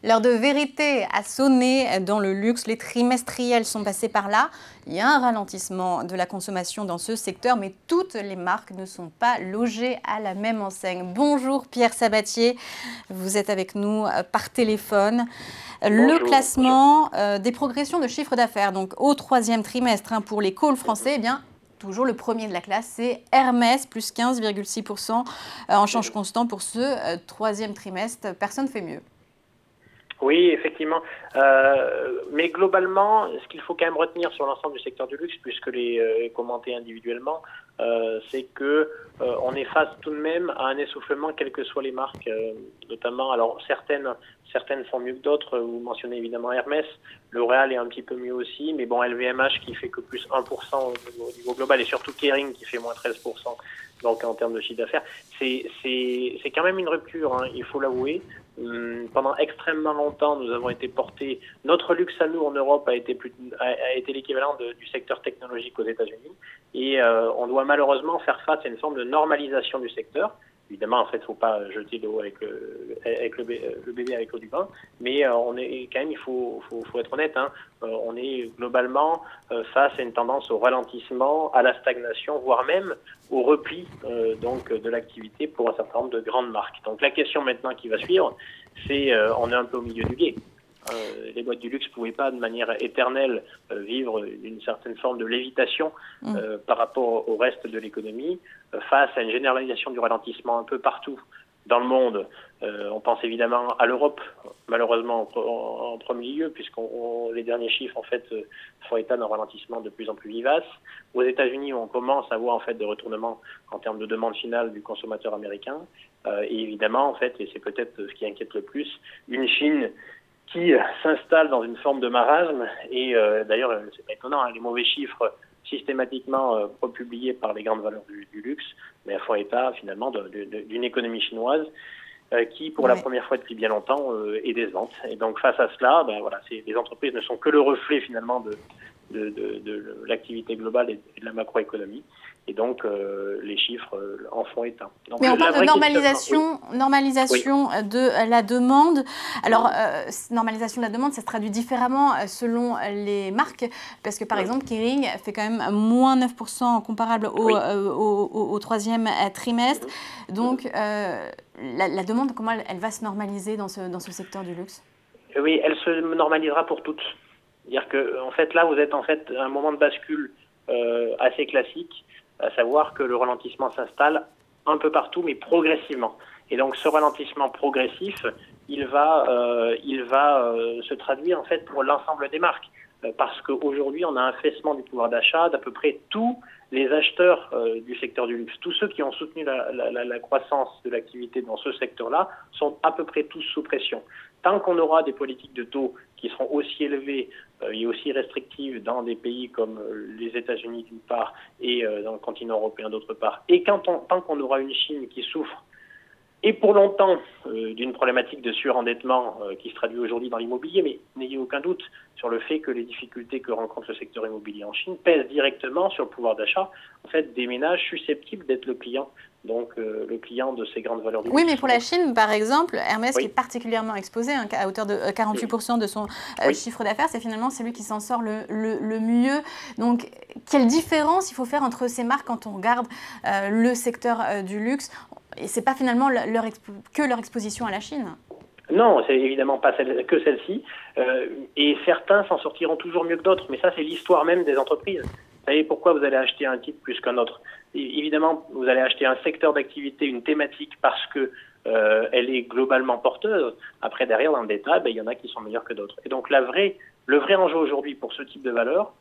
L'heure de vérité a sonné dans le luxe, les trimestriels sont passés par là. Il y a un ralentissement de la consommation dans ce secteur, mais toutes les marques ne sont pas logées à la même enseigne. Bonjour Pierre Sabatier, vous êtes avec nous par téléphone. Bonjour, Le classement des progressions de chiffre d'affaires, donc au troisième trimestre pour les calls français, eh bien, toujours le premier de la classe, c'est Hermès, plus 15,6% en change constant pour ce troisième trimestre. Personne ne fait mieux. Oui, effectivement. Mais globalement, ce qu'il faut quand même retenir sur l'ensemble du secteur du luxe, puisque les commenter individuellement, c'est que on est face tout de même à un essoufflement, quelles que soient les marques, notamment. Alors certaines font mieux que d'autres. Vous mentionnez évidemment Hermès. L'Oréal est un petit peu mieux aussi, mais bon, LVMH qui fait que plus 1% au niveau global, et surtout Kering qui fait moins 13%. Donc en termes de chiffre d'affaires, c'est quand même une rupture, hein, il faut l'avouer. Pendant extrêmement longtemps, nous avons été portés. Notre luxe à nous en Europe a été l'équivalent du secteur technologique aux États-Unis, et on doit malheureusement faire face à une forme de normalisation du secteur. Évidemment, en fait, il ne faut pas jeter l'eau avec le bébé avec l'eau du bain, mais on est quand même, il faut être honnête, hein, on est globalement face à une tendance au ralentissement, à la stagnation, voire même au repli donc de l'activité pour un certain nombre de grandes marques. Donc la question maintenant qui va suivre, c'est on est un peu au milieu du gué. Les boîtes du luxe ne pouvaient pas de manière éternelle vivre une certaine forme de lévitation par rapport au reste de l'économie, face à une généralisation du ralentissement un peu partout dans le monde. On pense évidemment à l'Europe, malheureusement en premier lieu, puisque les derniers chiffres en fait font état d'un ralentissement de plus en plus vivace. Aux États-Unis, on commence à voir en fait des retournements en termes de demande finale du consommateur américain. Et évidemment, en fait, et c'est peut-être ce qui inquiète le plus, une Chine qui s'installe dans une forme de marasme. Et d'ailleurs, c'est pas étonnant, hein, les mauvais chiffres systématiquement republiés par les grandes valeurs du luxe, mais font état finalement d'une économie chinoise qui, pour la première fois depuis bien longtemps, est décevante. Et donc face à cela, voilà, les entreprises ne sont que le reflet finalement de l'activité globale et de la macroéconomie. Et donc, les chiffres en font état. Donc, mais on parle de normalisation, oui. De la demande. Alors, normalisation de la demande, ça se traduit différemment selon les marques. Parce que, par exemple, Kering fait quand même moins 9% comparable au troisième trimestre. Donc, la demande, comment elle va se normaliser dans ce secteur du luxe? Oui, elle se normalisera pour toutes. C'est-à-dire que, en fait, là, vous êtes en fait à un moment de bascule assez classique, à savoir que le ralentissement s'installe un peu partout, mais progressivement. Et donc ce ralentissement progressif, il va se traduire en fait pour l'ensemble des marques, parce qu'aujourd'hui on a un affaissement du pouvoir d'achat d'à peu près tous les acheteurs du secteur du luxe. Tous ceux qui ont soutenu la croissance de l'activité dans ce secteur-là sont à peu près tous sous pression. Tant qu'on aura des politiques de taux qui seront aussi élevées et aussi restrictives dans des pays comme les États-Unis d'une part et dans le continent européen d'autre part, et tant qu'on aura une Chine qui souffre et pour longtemps d'une problématique de surendettement qui se traduit aujourd'hui dans l'immobilier, mais n'ayez aucun doute sur le fait que les difficultés que rencontre le secteur immobilier en Chine pèsent directement sur le pouvoir d'achat en fait, des ménages susceptibles d'être le client. Donc le client de ces grandes valeurs du luxe. Oui, mais pour la Chine, par exemple, Hermès, qui est particulièrement exposé, à hauteur de 48% de son chiffre d'affaires, c'est finalement celui qui s'en sort le mieux. Donc, quelle différence il faut faire entre ces marques quand on regarde le secteur du luxe? Et ce n'est pas finalement que leur exposition à la Chine. Non, c'est évidemment pas que celle-ci. Et certains s'en sortiront toujours mieux que d'autres. Mais ça, c'est l'histoire même des entreprises. Vous savez pourquoi vous allez acheter un titre plus qu'un autre? Évidemment, vous allez acheter un secteur d'activité, une thématique, parce que elle est globalement porteuse. Après, derrière, dans le détail, il y en a qui sont meilleurs que d'autres. Et donc, le vrai enjeu aujourd'hui pour ce type de valeur,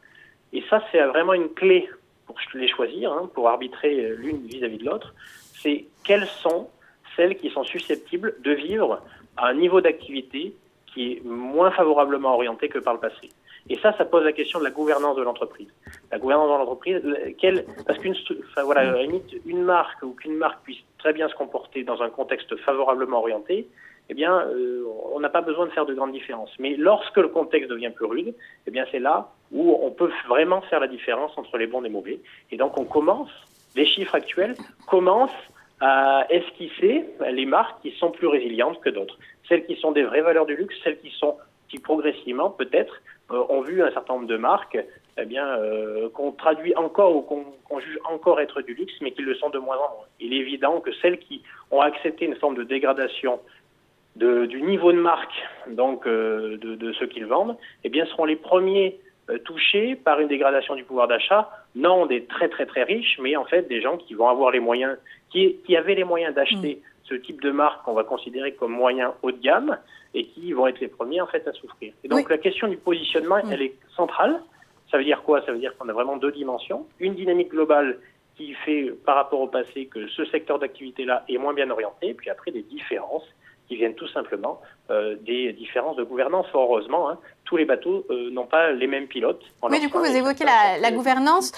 et ça, c'est vraiment une clé pour les choisir, hein, pour arbitrer l'une vis-à-vis de l'autre, c'est quelles sont celles qui sont susceptibles de vivre à un niveau d'activité qui est moins favorablement orienté que par le passé. Et ça pose la question de la gouvernance de l'entreprise. La gouvernance de l'entreprise, parce à la limite, une marque ou qu'une marque puisse très bien se comporter dans un contexte favorablement orienté, eh bien, on n'a pas besoin de faire de grandes différences. Mais lorsque le contexte devient plus rude, eh bien, c'est là où on peut vraiment faire la différence entre les bons et les mauvais. Et donc, les chiffres actuels commencent à esquisser les marques qui sont plus résilientes que d'autres. Celles qui sont des vraies valeurs du luxe, celles qui progressivement, peut-être, ont vu un certain nombre de marques qu'on traduit encore ou qu'on juge encore être du luxe, mais qui le sont de moins en moins. Il est évident que celles qui ont accepté une forme de dégradation du niveau de marque, donc de ce qu'ils vendent, seront les premiers touchés par une dégradation du pouvoir d'achat, non des très très très riches, mais en fait des gens qui vont avoir les moyens, qui avaient les moyens d'acheter ce type de marque qu'on va considérer comme moyen haut de gamme et qui vont être les premiers en fait à souffrir. Et donc la question du positionnement, elle est centrale. Ça veut dire quoi? Ça veut dire qu'on a vraiment deux dimensions. Une dynamique globale qui fait par rapport au passé que ce secteur d'activité-là est moins bien orienté, puis après des différences qui viennent tout simplement des différences de gouvernance. Fort heureusement, hein, tous les bateaux n'ont pas les mêmes pilotes. Oui, du coup, vous évoquez la gouvernance.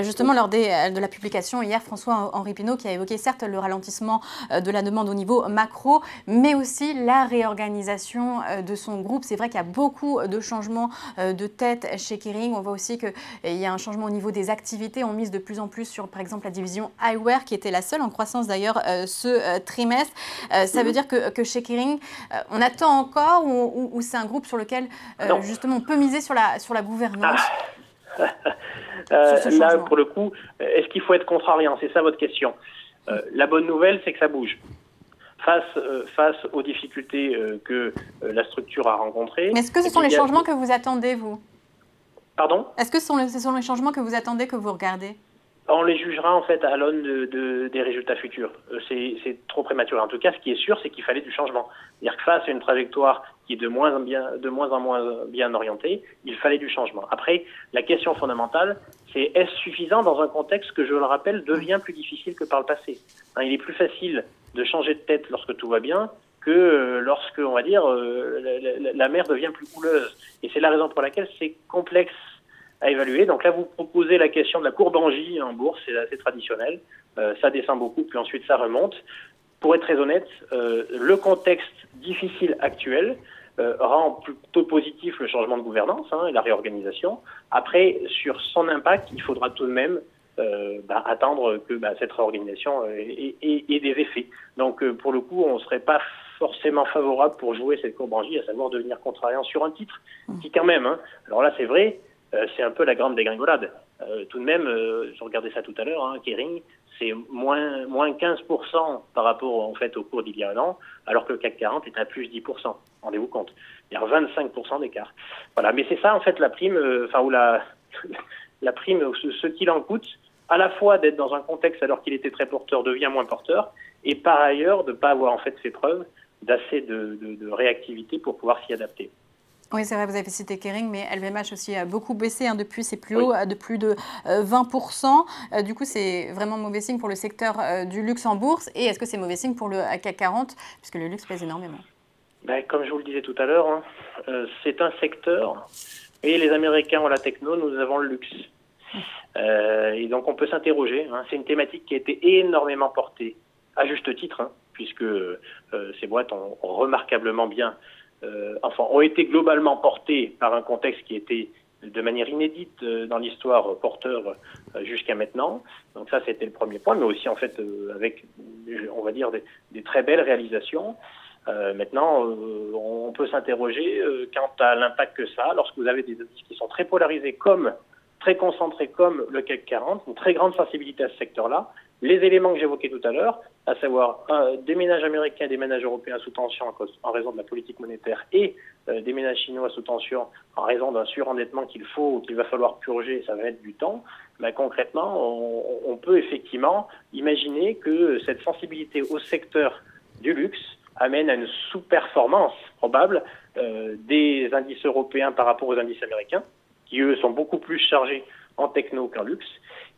Justement, lors de la publication hier, François-Henri Pinault qui a évoqué certes le ralentissement de la demande au niveau macro, mais aussi la réorganisation de son groupe. C'est vrai qu'il y a beaucoup de changements de tête chez Kering. On voit aussi qu'il y a un changement au niveau des activités. On mise de plus en plus sur, par exemple, la division eyewear, qui était la seule en croissance d'ailleurs ce trimestre. Ça veut dire que chez Kering, on attend encore ou c'est un groupe sur lequel justement on peut miser sur la gouvernance? Là, pour le coup, est-ce qu'il faut être contrariant? C'est ça votre question. La bonne nouvelle, c'est que ça bouge. Face aux difficultés que la structure a rencontrées. Mais est-ce que ce sont les changements que vous attendez, vous? Pardon? Est-ce que ce sont les changements que vous attendez, que vous regardez? On les jugera en fait à l'aune des résultats futurs. C'est trop prématuré. En tout cas, ce qui est sûr, c'est qu'il fallait du changement. C'est-à-dire que face à une trajectoire qui est de moins en moins bien orientée, il fallait du changement. Après, la question fondamentale, c'est est-ce suffisant dans un contexte que, je le rappelle, devient plus difficile que par le passé. Il est plus facile de changer de tête lorsque tout va bien que lorsque, on va dire, la mer devient plus houleuse. Et c'est la raison pour laquelle c'est complexe à évaluer. Donc là, vous proposez la question de la courbe en J en bourse, c'est assez traditionnel. Ça descend beaucoup, puis ensuite ça remonte. Pour être très honnête, le contexte difficile actuel rend plutôt positif le changement de gouvernance et la réorganisation. Après, sur son impact, il faudra tout de même attendre que cette réorganisation ait des effets. Donc pour le coup, on ne serait pas forcément favorable pour jouer cette courbe en J, à savoir devenir contrariant sur un titre, qui quand même, alors là c'est vrai, c'est un peu la grande dégringolade. Tout de même, je regardais ça tout à l'heure, Kering, c'est moins 15% par rapport en fait au cours d'il y a un an, alors que le CAC 40 est à plus 10%. Rendez-vous compte. Il y a 25% d'écart. Voilà, mais c'est ça en fait la prime, ou la prime, ce qu'il en coûte, à la fois d'être dans un contexte alors qu'il était très porteur devient moins porteur, et par ailleurs de ne pas avoir en fait fait preuve d'assez de réactivité pour pouvoir s'y adapter. Oui, c'est vrai, vous avez cité Kering, mais LVMH aussi a beaucoup baissé depuis ses plus hauts, de plus de 20%. Du coup, c'est vraiment mauvais signe pour le secteur du luxe en bourse. Et est-ce que c'est mauvais signe pour le CAC 40, puisque le luxe pèse énormément? Comme je vous le disais tout à l'heure, c'est un secteur, et les Américains ont la techno, nous avons le luxe. Et donc on peut s'interroger. C'est une thématique qui a été énormément portée, à juste titre, puisque ces boîtes ont remarquablement bien... ont été globalement portés par un contexte qui était de manière inédite dans l'histoire porteur jusqu'à maintenant. Donc ça, c'était le premier point, mais aussi en fait avec, on va dire, des très belles réalisations. Maintenant, on peut s'interroger quant à l'impact que ça a lorsque vous avez des indices qui sont très polarisés, très concentrés comme le CAC 40, une très grande sensibilité à ce secteur-là. Les éléments que j'évoquais tout à l'heure, à savoir des ménages américains et des ménages européens sous tension en raison de la politique monétaire et des ménages chinois sous tension en raison d'un surendettement qu'il va falloir purger, ça va être du temps. Concrètement, on peut effectivement imaginer que cette sensibilité au secteur du luxe amène à une sous-performance probable des indices européens par rapport aux indices américains, qui eux sont beaucoup plus chargés en techno qu'en luxe.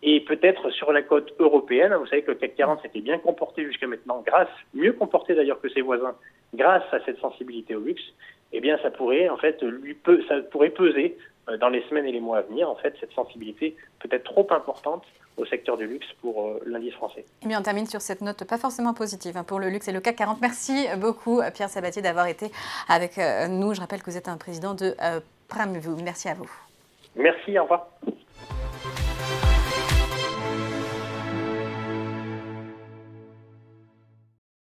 Et peut-être sur la côte européenne, vous savez que le CAC 40 s'était bien comporté jusqu'à maintenant, mieux comporté d'ailleurs que ses voisins, grâce à cette sensibilité au luxe, ça pourrait en fait ça pourrait peser dans les semaines et les mois à venir, en fait, cette sensibilité peut-être trop importante au secteur du luxe pour l'indice français. Eh bien, on termine sur cette note pas forcément positive pour le luxe et le CAC 40. Merci beaucoup, Pierre Sabatier, d'avoir été avec nous. Je rappelle que vous êtes un président de PrimeView. Merci à vous. Merci, au revoir.